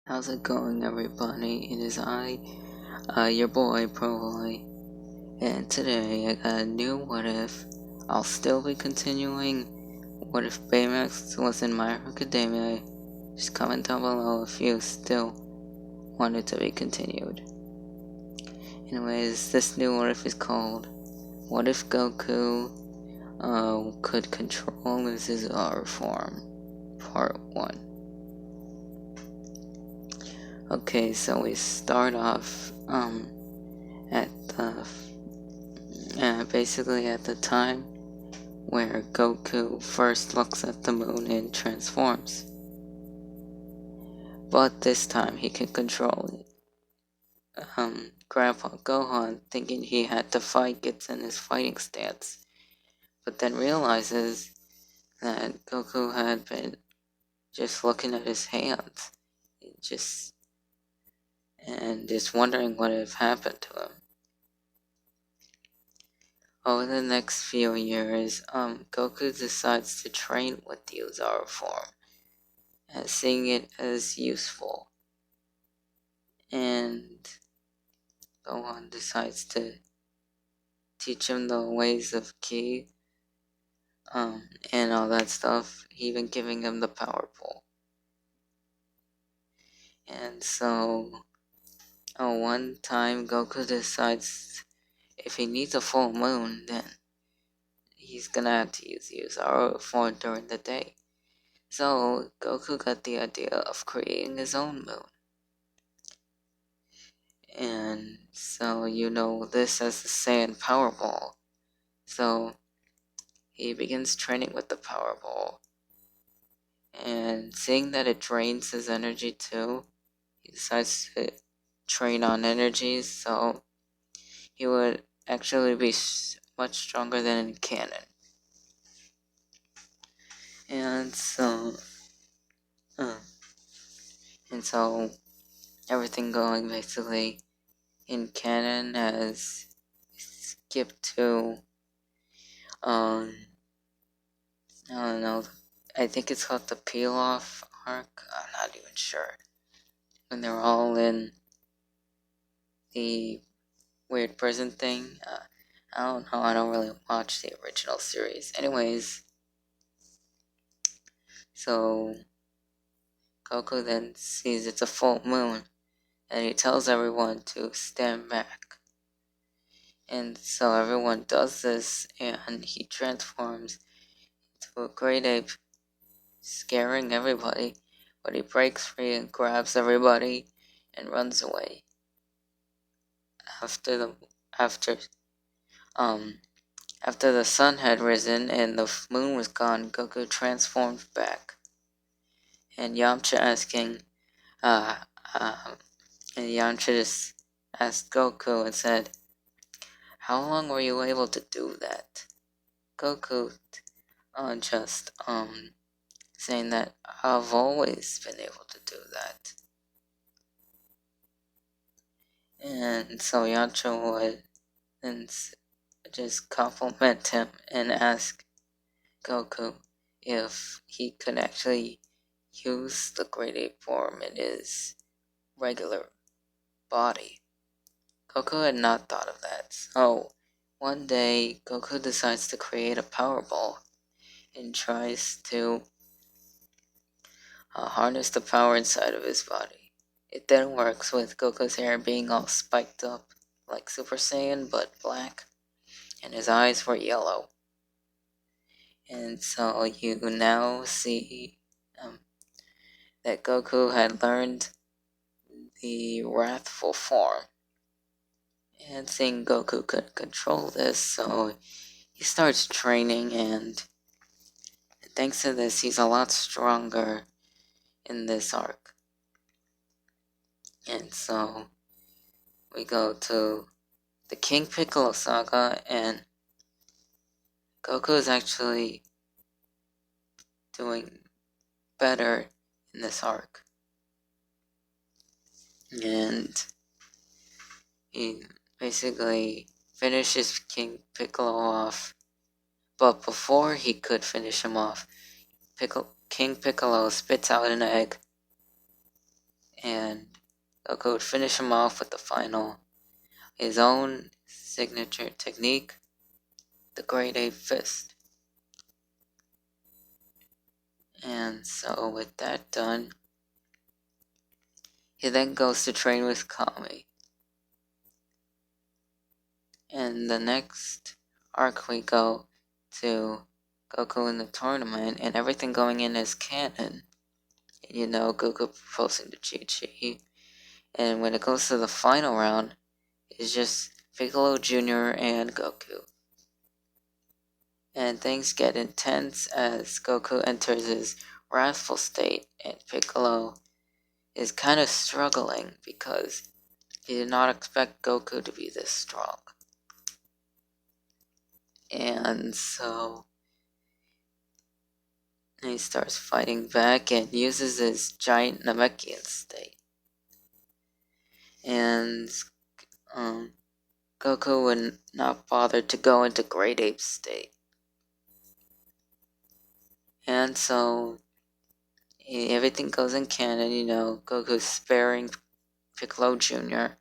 How's it going, everybody? It is your boy, Provoy, and today I got a new What If. I'll still be continuing What If Baymax was in My Hero Academia. Just comment down below if you still want it to be continued. Anyways, this new What If is called What If Goku could control his oozaru form, Part 1. Okay, so we start off at the basically at the time where Goku first looks at the moon and transforms. But this time he can control it. Grandpa Gohan, thinking he had to fight, gets in his fighting stance, but then realizes that Goku had been just looking at his hands, and just wondering what had happened to him. Over the next few years, Goku decides to train with the oozaru form, seeing it as useful. And Gohan decides to teach him the ways of ki, and all that stuff, even giving him the power pole. And so, one time Goku decides if he needs a full moon, then he's gonna have to use the oozaru form during the day. So, Goku got the idea of creating his own moon. And so, this as the Saiyan Power Ball. So, he begins training with the Power Ball. And seeing that it drains his energy too, he decides to train on energies, so he would actually be much stronger than in canon. And so everything going basically in canon has skipped to I don't know, I think it's called the Peel Off arc. I'm not even sure. When they're all in the weird prison thing. I don't know. I don't really watch the original series. Anyways, so Goku then sees it's a full moon, and he tells everyone to stand back. And so everyone does this, and he transforms into a great ape, scaring everybody. But he breaks free and grabs everybody and runs away. After the sun had risen and the moon was gone, Goku transformed back. And Yamcha just asked Goku and said, "How long were you able to do that?" Goku just saying that I've always been able to do that. And so Yamcha would then just compliment him and ask Goku if he could actually use the Great Ape form in his regular body. Goku had not thought of that, so one day Goku decides to create a Power Ball and tries to harness the power inside of his body. It then works with Goku's hair being all spiked up like Super Saiyan but black, and his eyes were yellow. And so you now see that Goku had learned the wrathful form. And seeing Goku could control this, so he starts training, and thanks to this, he's a lot stronger in this arc. And so we go to the King Piccolo saga, and Goku is actually doing better in this arc. And he basically finishes King Piccolo off. But before he could finish him off, King Piccolo spits out an egg. and Goku would finish him off with his own signature technique, the Great Ape Fist. And so with that done, he then goes to train with Kami. And the next arc we go to Goku in the tournament and everything going in as canon. You know, Goku proposing to Chi-Chi. And when it goes to the final round, it's just Piccolo Jr. and Goku. And things get intense as Goku enters his wrathful state, and Piccolo is kind of struggling because he did not expect Goku to be this strong. And so he starts fighting back and uses his giant Namekian state. And Goku would not bother to go into Great Ape state. And so everything goes in canon, you know, Goku's sparing Piccolo Jr.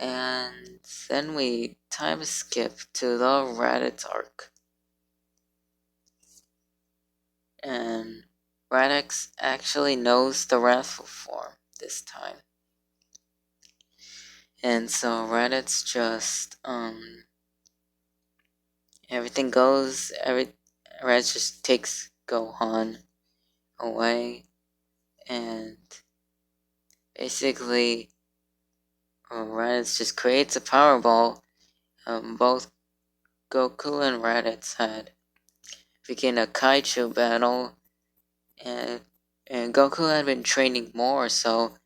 And then we time skip to the Raditz arc. And Raditz actually knows the wrathful form this time. And so Raditz just Raditz just takes Gohan away, and basically Raditz just creates a power ball. Both Goku and Raditz had begin a Kaiju battle, and Goku had been training more, so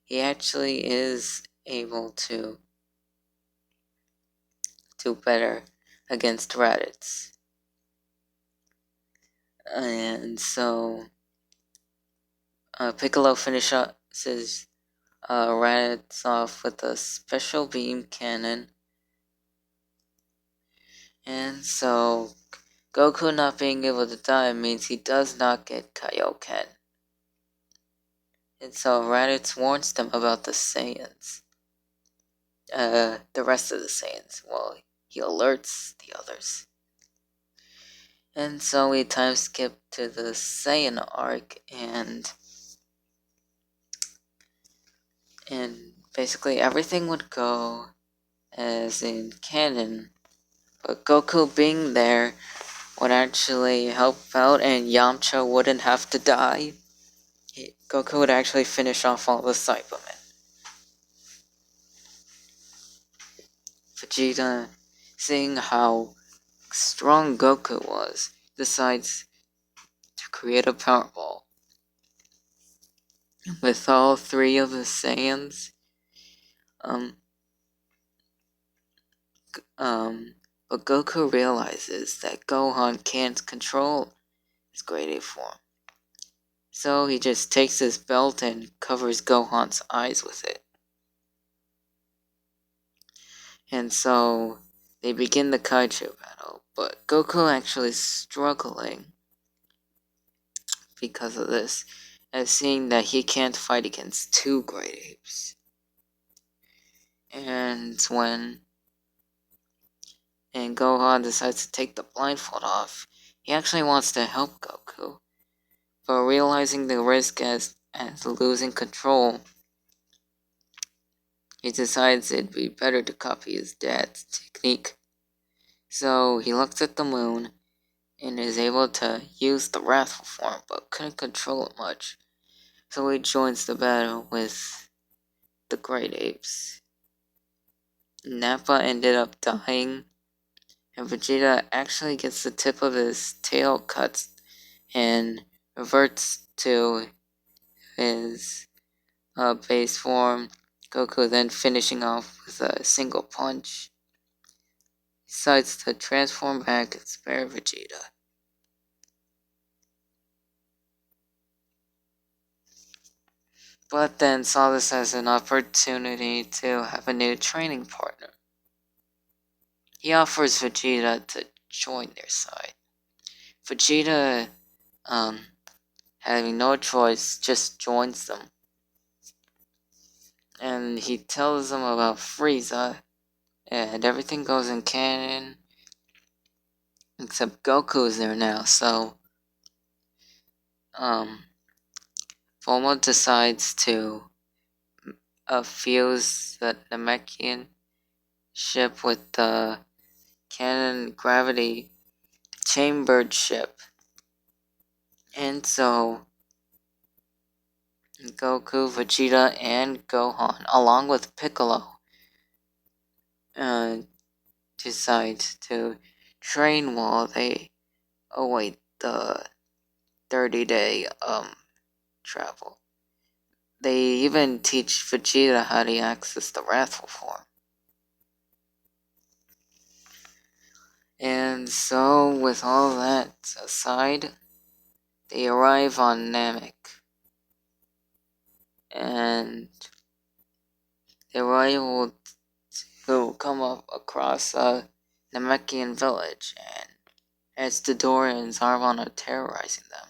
he actually is able to do better against Raditz. And so Piccolo finishes Raditz off with a special beam cannon. And so Goku not being able to die means he does not get Kaioken. And so Raditz warns them about the Saiyans. The rest of the Saiyans. Well, he alerts the others. And so we time skip to the Saiyan arc, and basically everything would go as in canon, but Goku being there would actually help out, and Yamcha wouldn't have to die. Goku would actually finish off all the Cybermen. Vegeta, seeing how strong Goku was, decides to create a Power Ball. With all three of the Saiyans, but Goku realizes that Gohan can't control his Great Ape form. So he just takes his belt and covers Gohan's eyes with it. And so they begin the Kaiju battle, but Goku actually is struggling because of this, as seeing that he can't fight against two Great Apes. And Gohan decides to take the blindfold off, he actually wants to help Goku, but realizing the risk as losing control, he decides it'd be better to copy his dad's technique. So he looks at the moon and is able to use the wrathful form, but couldn't control it much. So he joins the battle with the Great Apes. Nappa ended up dying, and Vegeta actually gets the tip of his tail cut and reverts to his base form. Goku then finishing off with a single punch. Decides to transform back and spare Vegeta. But then saw this as an opportunity to have a new training partner. He offers Vegeta to join their side. Vegeta having no choice, just joins them. And he tells them about Frieza, and everything goes in canon, except Goku's there now, so, Bulma decides to fuse the Namekian ship with the cannon gravity chambered ship. And so Goku, Vegeta, and Gohan, along with Piccolo, decide to train while they await the 30-day travel. They even teach Vegeta how to access the Wrathful form. And so, with all that aside, they arrive on Namek. And they were able to come up across a Namekian village, and as Dodora and Zarbon are terrorizing them,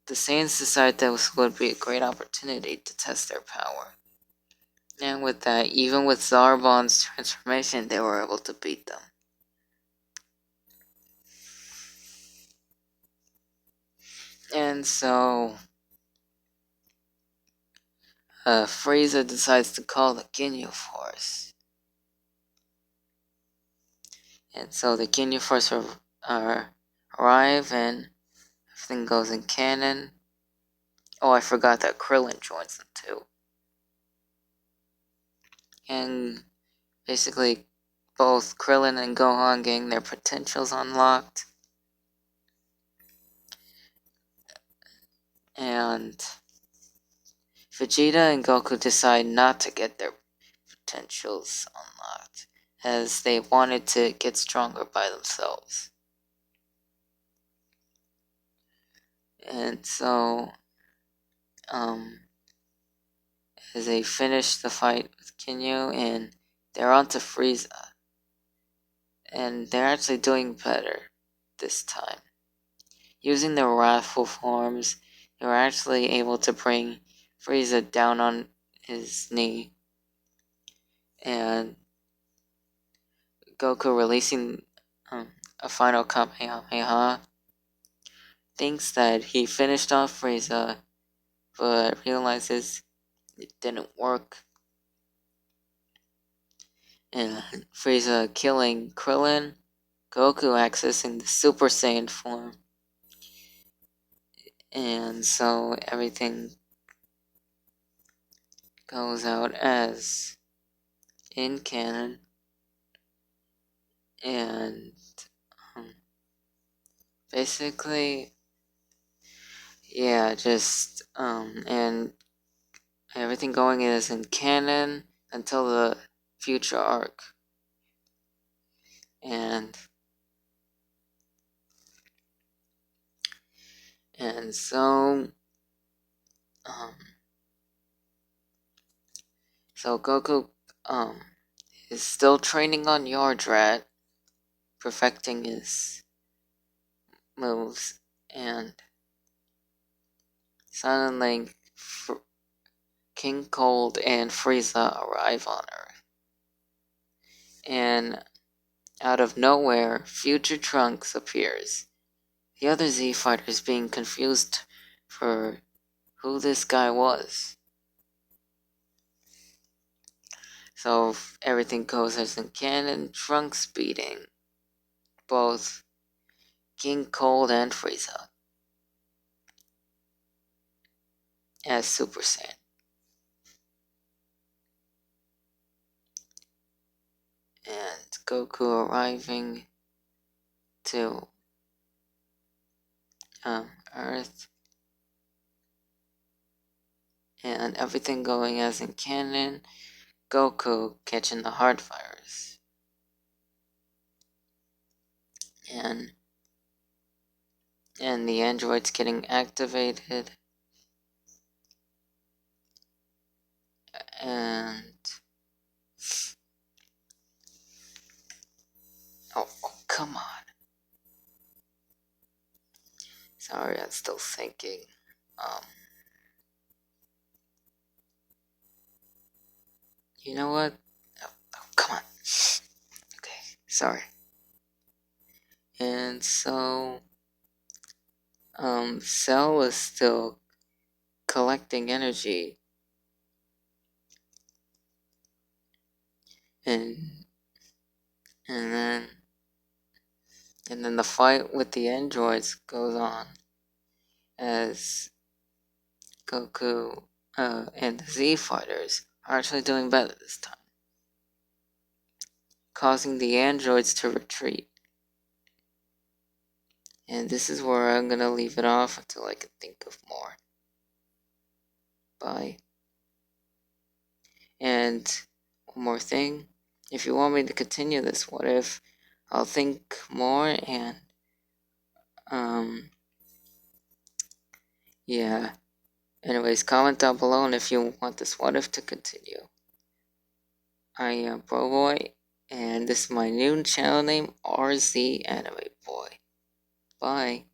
the Saiyans decide that would be a great opportunity to test their power. And with that, even with Zarbon's transformation, they were able to beat them. And so, Frieza decides to call the Ginyu Force. And so the Ginyu Force arrive, and everything goes in canon. Oh, I forgot that Krillin joins them too. And basically, both Krillin and Gohan getting their potentials unlocked. And Vegeta and Goku decide not to get their potentials unlocked, as they wanted to get stronger by themselves. And so, as they finish the fight with Ginyu, and they're on to Frieza. And they're actually doing better this time. Using their wrathful forms, they were actually able to bring Frieza down on his knee. And Goku, releasing a final Kamehameha, thinks that he finished off Frieza, but realizes it didn't work. And Frieza killing Krillin, Goku accessing the Super Saiyan form. And so everything goes out as in canon. And basically, yeah, just and everything going is in canon until the future arc. And so Goku is still training on Yardrat, perfecting his moves, and suddenly King Cold and Frieza arrive on Earth. And out of nowhere, Future Trunks appears. The other Z fighters being confused for who this guy was. So everything goes as in canon, Trunks beating both King Cold and Frieza as Super Saiyan. And Goku arriving to Earth, and everything going as in canon. Goku catching the heart virus, and the androids getting activated, and oh come on. Sorry, still thinking. Um, you know what? Oh, come on. Okay, sorry. And so, Cell is still collecting energy, and and then the fight with the androids goes on as Goku and the Z fighters are actually doing better this time, causing the androids to retreat. And this is where I'm gonna leave it off until I can think of more. Bye. And one more thing, if you want me to continue this, what if I'll think more and yeah. Anyways, comment down below and if you want this what if to continue. I am Bro Boy, and this is my new channel name, RZ Anime Boy. Bye.